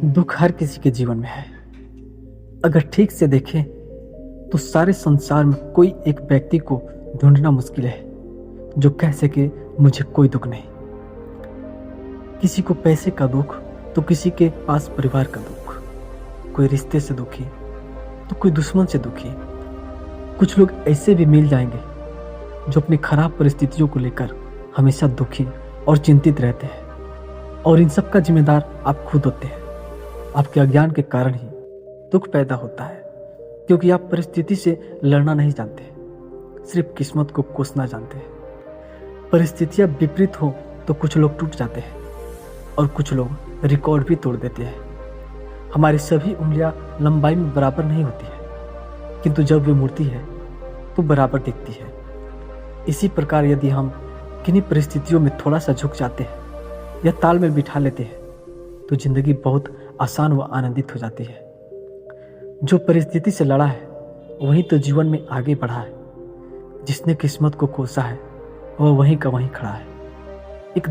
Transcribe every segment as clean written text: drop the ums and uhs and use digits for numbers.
दुख हर किसी के जीवन में है। अगर ठीक से देखें तो सारे संसार में कोई एक व्यक्ति को ढूंढना मुश्किल है जो कह सके मुझे कोई दुख नहीं। किसी को पैसे का दुख तो किसी के पास परिवार का दुख, कोई रिश्ते से दुखी तो कोई दुश्मन से दुखी। कुछ लोग ऐसे भी मिल जाएंगे जो अपनी खराब परिस्थितियों को लेकर हमेशा दुखी और चिंतित रहते हैं, और इन सब का जिम्मेदार आप खुद होते हैं। आपके अज्ञान के कारण ही दुख पैदा होता है, क्योंकि आप परिस्थिति से लड़ना नहीं जानते, सिर्फ किस्मत को कोसना जानते हैं। परिस्थितियां विपरीत हो तो कुछ लोग टूट जाते हैं और कुछ लोग रिकॉर्ड भी तोड़ देते हैं। हमारी सभी उंगलियां लंबाई में बराबर नहीं होती है, किंतु जब वे मुड़ती है तो बराबर दिखती है। इसी प्रकार यदि हम किन्हीं परिस्थितियों में थोड़ा सा झुक जाते हैं या तालमेल बिठा लेते हैं तो जिंदगी बहुत आसान व आनंदित हो जाती है। जो परिस्थिति से लड़ा है वही तो जीवन में आगे बढ़ा है। जिसने किस्मत को कोसा है वह वहीं का वहीं खड़ा है। एक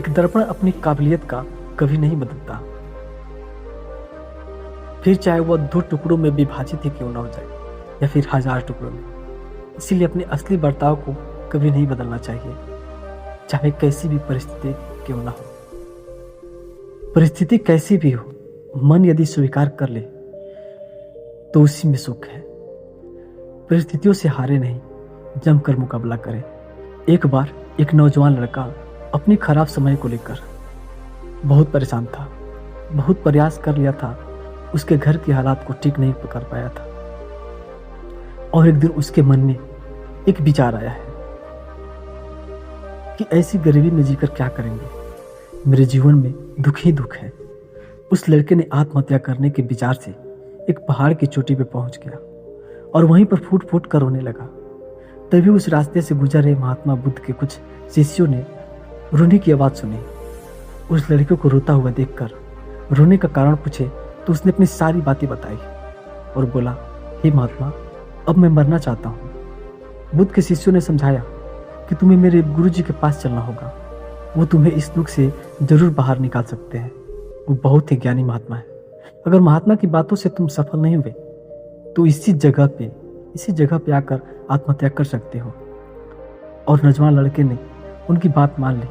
दर्पण अपनी काबिलियत का कभी नहीं बदलता, फिर चाहे वह 2 टुकड़ों में विभाजित ही क्यों न हो जाए या फिर 1000 टुकड़ों में। इसीलिए अपने असली बर्ताव को कभी नहीं बदलना चाहिए, चाहे कैसी भी परिस्थिति क्यों ना हो। परिस्थिति कैसी भी हो, मन यदि स्वीकार कर ले तो उसी में सुख है। परिस्थितियों से हारे नहीं, जमकर मुकाबला करें। एक बार एक नौजवान लड़का अपनी खराब समय को लेकर बहुत परेशान था। बहुत प्रयास कर लिया था, उसके घर की हालात को ठीक नहीं कर पाया था। और एक दिन उसके मन में एक विचार आया है कि ऐसी गरीबी में जीकर क्या करेंगे, मेरे जीवन में दुख ही दुख है। उस लड़के ने आत्महत्या करने के विचार से एक पहाड़ की चोटी पे पहुंच गया और वहीं पर फूट फूट कर रोने लगा। तभी उस रास्ते से गुजर रहे महात्मा बुद्ध के कुछ शिष्यों ने रोने की आवाज सुनी। उस लड़के को रोता हुआ देखकर रोने का कारण पूछे तो उसने अपनी सारी बातें बताई और बोला, हे महात्मा, अब मैं मरना चाहता हूँ। बुद्ध के शिष्यों ने समझाया कि तुम्हें मेरे गुरु जी के पास चलना होगा, वो तुम्हें इस दुख से जरूर बाहर निकाल सकते हैं। वो बहुत ही ज्ञानी महात्मा है। अगर महात्मा की बातों से तुम सफल नहीं हुए तो इसी जगह पे आकर आत्महत्या कर सकते हो। और नौजवान लड़के ने उनकी बात मान ली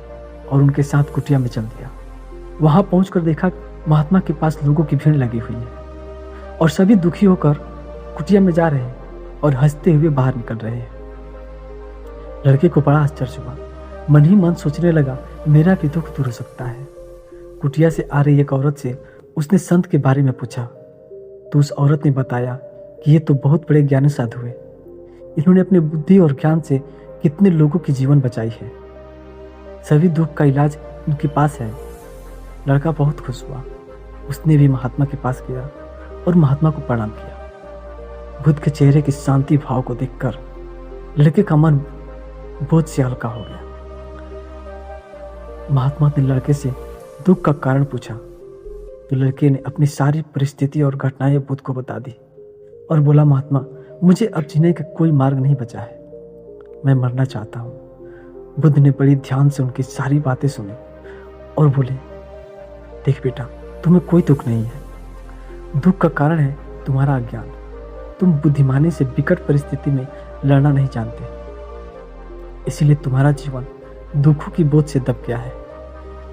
और उनके साथ कुटिया में चल दिया। वहां पहुंचकर देखा महात्मा के पास लोगों की भीड़ लगी हुई है और सभी दुखी होकर कुटिया में जा रहे हैं और हंसते हुए बाहर निकल रहे हैं। लड़के को बड़ा आश्चर्य हुआ, मन ही मन सोचने लगा, मेरा भी दुख दूर हो सकता है। कुटिया से आ रही एक औरत से उसने संत के बारे में पूछा तो उस औरत ने बताया कि ये तो बहुत बड़े ज्ञानी साधु है, इन्होंने अपनी बुद्धि और ज्ञान से कितने लोगों की जीवन बचाई है। सभी दुख का इलाज उनके पास है। लड़का बहुत खुश हुआ। उसने भी महात्मा के पास गया और महात्मा को प्रणाम किया। बुद्ध के चेहरे की शांति भाव को देखकर लड़के का मन बोझ से हल्का हो गया। महात्मा ने लड़के से दुख का कारण पूछा तो लड़के ने अपनी सारी परिस्थिति और घटनाएं बुद्ध को बता दी और बोला, महात्मा, मुझे अब जीने का कोई मार्ग नहीं बचा है, मैं मरना चाहता हूँ। बुद्ध ने बड़ी ध्यान से उनकी सारी बातें सुनी और बोले, देख बेटा, तुम्हें कोई दुख नहीं है। दुख का कारण है तुम्हारा अज्ञान। तुम बुद्धिमानी से विकट परिस्थिति में लड़ना नहीं जानते, इसीलिए तुम्हारा जीवन दुखों की बोझ से दब गया है।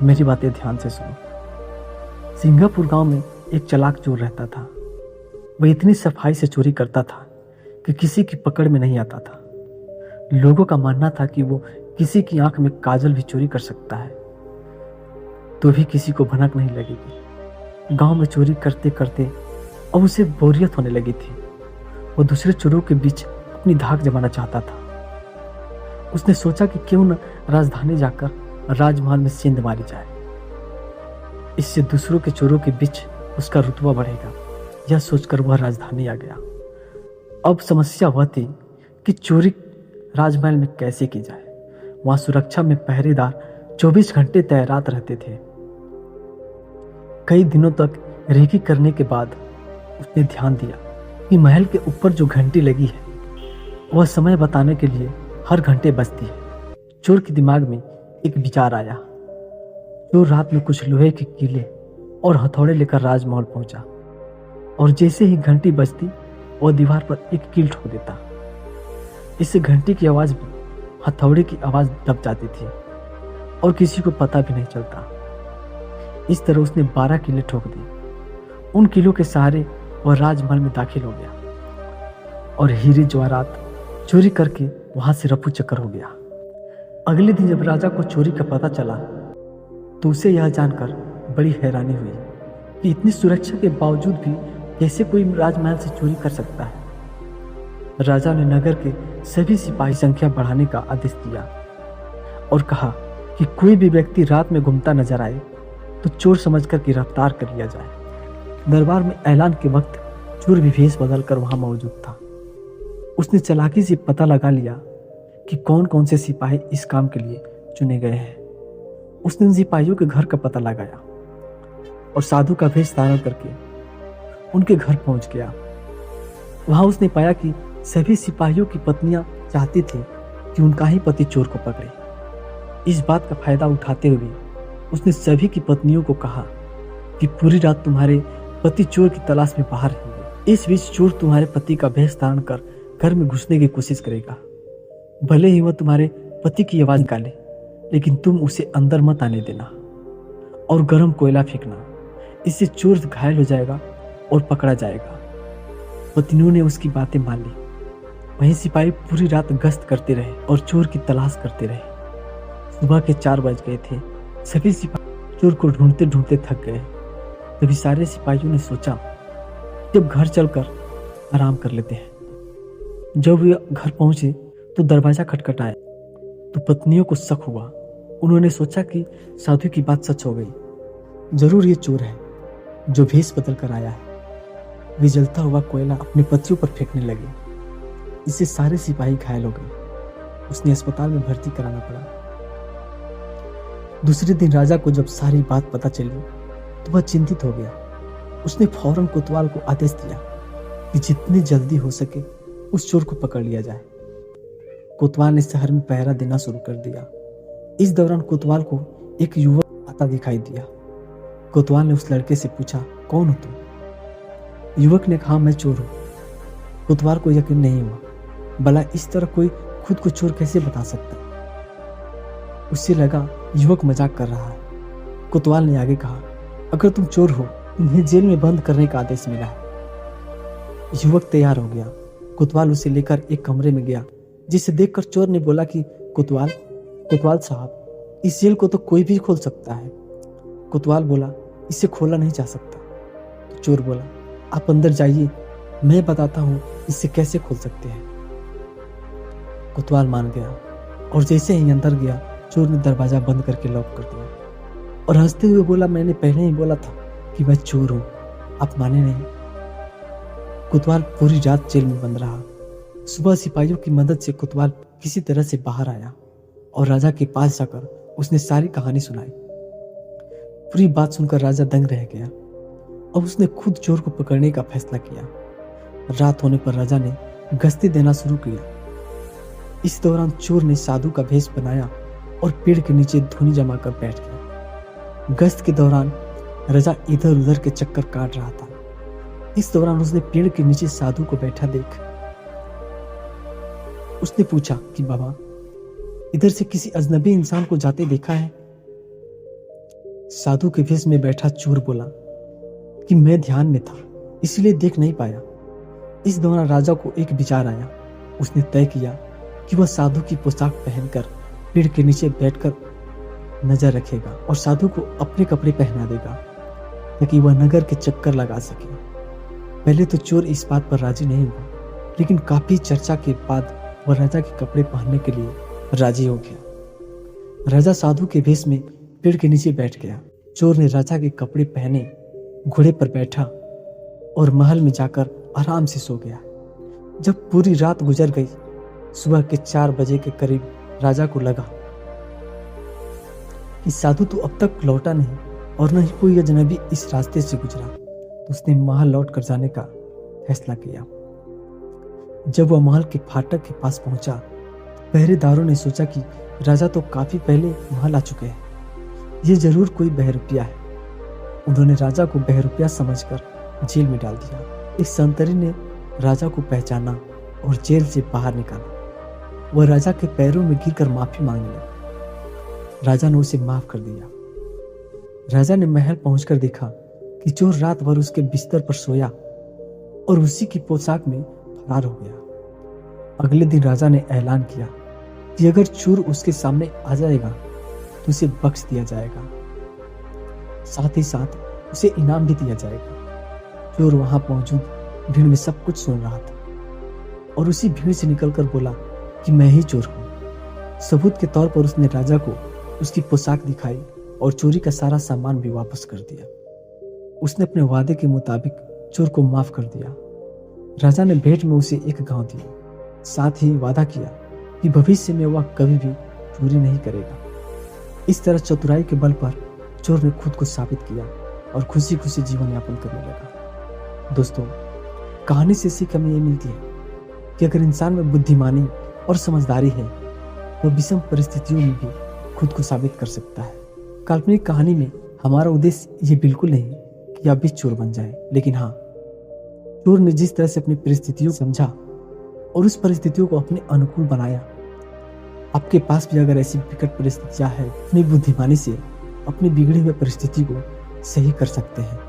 मेरी बातें ध्यान से सुनो। सिंगापुर गांव में एक चालाक चोर रहता था। वह इतनी सफाई से चोरी करता था कि किसी की पकड़ में नहीं आता था। लोगों का मानना था कि वो किसी की आंख में काजल भी चोरी कर सकता है तो भी किसी को भनक नहीं लगेगी। गांव में चोरी करते करते अब उसे बोरियत होने लगी थी। वो दूसरे चोरों के बीच अपनी धाक जमाना चाहता था। उसने सोचा कि क्यों न राजधानी जाकर राजमहल में सेंध मारी जाए, इससे दूसरों के चोरों के बीच उसका रुतबा बढ़ेगा। यह सोचकर वह राजधानी आ गया। अब समस्या वह थी कि चोरी राजमहल में कैसे की जाए। वहां सुरक्षा में पहरेदार 24 घंटे तैनात रहते थे। कई दिनों तक रेकी करने के बाद उसने ध्यान दिया कि महल के ऊपर जो घंटी लगी है वह समय बताने के लिए हर घंटे बजती है। चोर के दिमाग में एक विचार आया। चोर रात में कुछ लोहे के कीले और हथौड़े लेकर राजमहल पहुंचा। और जैसे ही घंटी बजती वह दीवार पर एक कील ठोक देता। इससे घंटी की आवाज भी हथौड़े की आवाज दब जाती थी और किसी को पता भी नहीं चलता। इस तरह उसने 12 कीलें ठोक दी। उन कीलों के सहारे वह राजमहल में दाखिल हो गया और हीरे जवाहरात चोरी करके वहां से रफू चक्कर हो गया। अगले दिन जब राजा को चोरी का पता चला तो उसे यह जानकर बड़ी हैरानी हुई कि इतनी सुरक्षा के बावजूद भी कैसे कोई राजमहल से चोरी कर सकता है। राजा ने नगर के सभी सिपाही संख्या बढ़ाने का आदेश दिया और कहा कि कोई भी व्यक्ति रात में घूमता नजर आए तो चोर समझकर गिरफ्तार कर लिया जाए। दरबार में ऐलान के वक्त चोर भी भेष बदलकर वहां मौजूद था। उसने चालाकी से पता लगा लिया कि कौन कौन से सिपाही इस काम के लिए चुने गए हैं। उसने उन सिपाहियों के घर का पता लगाया और साधु का भेष धारण करके उनके घर पहुंच गया। वहां उसने पाया कि सभी सिपाहियों की पत्नियां चाहती थी कि उनका ही पति चोर को पकड़े। इस बात का फायदा उठाते हुए उसने सभी की पत्नियों को कहा कि पूरी रात तुम्हारे पति चोर की तलाश में बाहर रहेंगे। इस बीच चोर तुम्हारे पति का भेष धारण कर घर में घुसने की कोशिश करेगा। भले ही वह तुम्हारे पति की आवाज निकाले, लेकिन तुम उसे अंदर मत आने देना और गर्म कोयला फेंकना। इससे चोर घायल हो जाएगा और पकड़ा जाएगा। पत्नियों ने उसकी बातें मान ली। वहीं सिपाही पूरी रात गश्त करते रहे और चोर की तलाश करते रहे। सुबह के 4 बज गए थे। सभी सिपाही चोर को ढूंढते ढूंढते थक गए। तभी सारे सिपाहियों ने सोचा जब घर चलकर आराम कर लेते हैं। जब वे घर पहुंचे तो दरवाजा खटखटाया तो पत्नियों को शक हुआ। उन्होंने सोचा कि साधु की बात सच हो गई। जरूर ये चोर है जो भेष बदल कर आया है। वे जलता हुआ कोयला अपने पतियों पर फेंकने लगे। इससे सारे सिपाही घायल हो गए। उसने अस्पताल में भर्ती कराना पड़ा। दूसरे दिन राजा को जब सारी बात पता चली तो वह चिंतित हो गया। उसने फौरन कोतवाल को आदेश दिया कि जितनी जल्दी हो सके उस चोर को पकड़ लिया जाए। कोतवाल ने शहर में पहरा देना शुरू कर दिया। इस दौरान कोतवाल को एक युवक आता दिखाई दिया। कोतवाल ने उस लड़के से पूछा, कौन हो तुम? युवक ने कहा, मैं चोर हूं। कोतवाल को यकीन नहीं हुआ। भला इस तरह कोई खुद को चोर कैसे बता सकता? उससे लगा युवक मजाक कर रहा है। कोतवाल ने आगे कहा, अगर तुम चोर हो तुम्हें जेल में बंद करने का आदेश मिला है। युवक तैयार हो गया। कोतवाल उसे लेकर एक कमरे में गया, जिसे देखकर चोर ने बोला कि कोतवाल साहब, इस जेल को तो कोई भी खोल सकता है। कोतवाल बोला, इसे खोला नहीं जा सकता। तो चोर बोला, आप अंदर जाइए, मैं बताता हूँ इसे कैसे खोल सकते हैं। कोतवाल मान गया और जैसे ही अंदर गया चोर ने दरवाजा बंद करके लॉक कर दिया और हंसते हुए बोला, मैंने पहले ही बोला था कि मैं चोर हूं, आप माने नहीं। कोतवाल पूरी रात जेल में बंद रहा। सुबह सिपाहियों की मदद से कोतवाल किसी तरह से बाहर आया और राजा के पास जाकर उसने सारी कहानी सुनाई। पूरी बात सुनकर राजा दंग रह गया और उसने खुद चोर को पकड़ने का फैसला किया। रात होने पर राजा ने गश्ती देना शुरू किया। इस दौरान चोर ने साधु का भेष बनाया और पेड़ के नीचे धुनी जमा कर बैठ गया। गश्त के दौरान राजा इधर उधर के चक्कर काट रहा था। इस दौरान उसने पेड़ के नीचे साधु को बैठा देख उसने पूछा कि बाबा, इधर से किसी अजनबी इंसान को जाते देखा है? साधु के भेष में बैठा चोर बोला कि मैं ध्यान में था इसलिए देख नहीं पाया। इस दौरान राजा को एक विचार आया। उसने तय किया कि वह साधु की पोशाक पहनकर पेड़ के नीचे बैठकर नजर रखेगा और साधु को अपने कपड़े पहना देगा ताकि वह नगर के चक्कर लगा सके। पहले तो चोर इस बात पर राजी नहीं हुआ, लेकिन काफी चर्चा के बाद वह राजा के कपड़े पहनने के लिए राजी हो गया। राजा साधु के भेष में पेड़ के नीचे बैठ गया। चोर ने राजा के कपड़े पहने, घोड़े पर बैठा और महल में जाकर आराम से सो गया। जब पूरी रात गुजर गई, सुबह के 4 बजे के करीब राजा को लगा कि साधु तो अब तक लौटा नहीं और न ही कोई अजनबी इस रास्ते से गुजरा। तो उसने महल लौट कर जाने का फैसला किया। जब वह महल के फाटक के पास पहुंचा, पहरेदारों ने सोचा कि राजा तो काफी पहले महल आ चुके हैं, ये जरूर कोई बहरूपिया है। उन्होंने राजा को बहरूपिया समझकर जेल में डाल दिया। इस संतरी ने राजा को पहचाना और जेल से बाहर निकाला। वह राजा के पैरों में गिरकर माफी मांगने लगा। राजा ने उसे माफ कर दिया। राजा ने महल पहुंचकर देखा कि चोर रात भर उसके बिस्तर पर सोया और उसी की पोशाक में फरार हो गया। अगले दिन राजा ने ऐलान किया कि अगर चोर उसके सामने आ जाएगा तो उसे बख्श दिया जाएगा, साथ ही साथ उसे इनाम भी दिया जाएगा। चोर वहां मौजूद भीड़ में सब कुछ सुन रहा था और उसी भीड़ से निकलकर बोला कि मैं ही चोर हूं। सबूत के तौर पर उसने राजा को उसकी पोशाक दिखाई और चोरी का सारा सामान भी वापस कर दिया। उसने अपने वादे के मुताबिक चोर को माफ कर दिया। राजा ने भेंट में उसे एक गांव दिया, साथ ही वादा किया कि भविष्य में वह कभी भी चोरी नहीं करेगा। इस तरह चतुराई के बल पर चोर ने खुद को साबित किया और खुशी खुशी जीवन यापन करने लगा। दोस्तों, कहानी से सीख हमें ये मिलती है कि अगर इंसान में बुद्धिमानी और समझदारी है तो विषम परिस्थितियों में भी खुद को साबित कर सकता है। काल्पनिक कहानी में हमारा उद्देश्य ये बिल्कुल नहीं कि आप भी चोर बन जाएं, लेकिन हाँ, चोर ने जिस तरह से अपनी परिस्थितियों को समझा और उस परिस्थितियों को अपने अनुकूल बनाया, आपके पास भी अगर ऐसी विकट परिस्थितियां हैं, अपनी बुद्धिमानी से अपनी बिगड़ी हुई परिस्थिति को सही कर सकते हैं।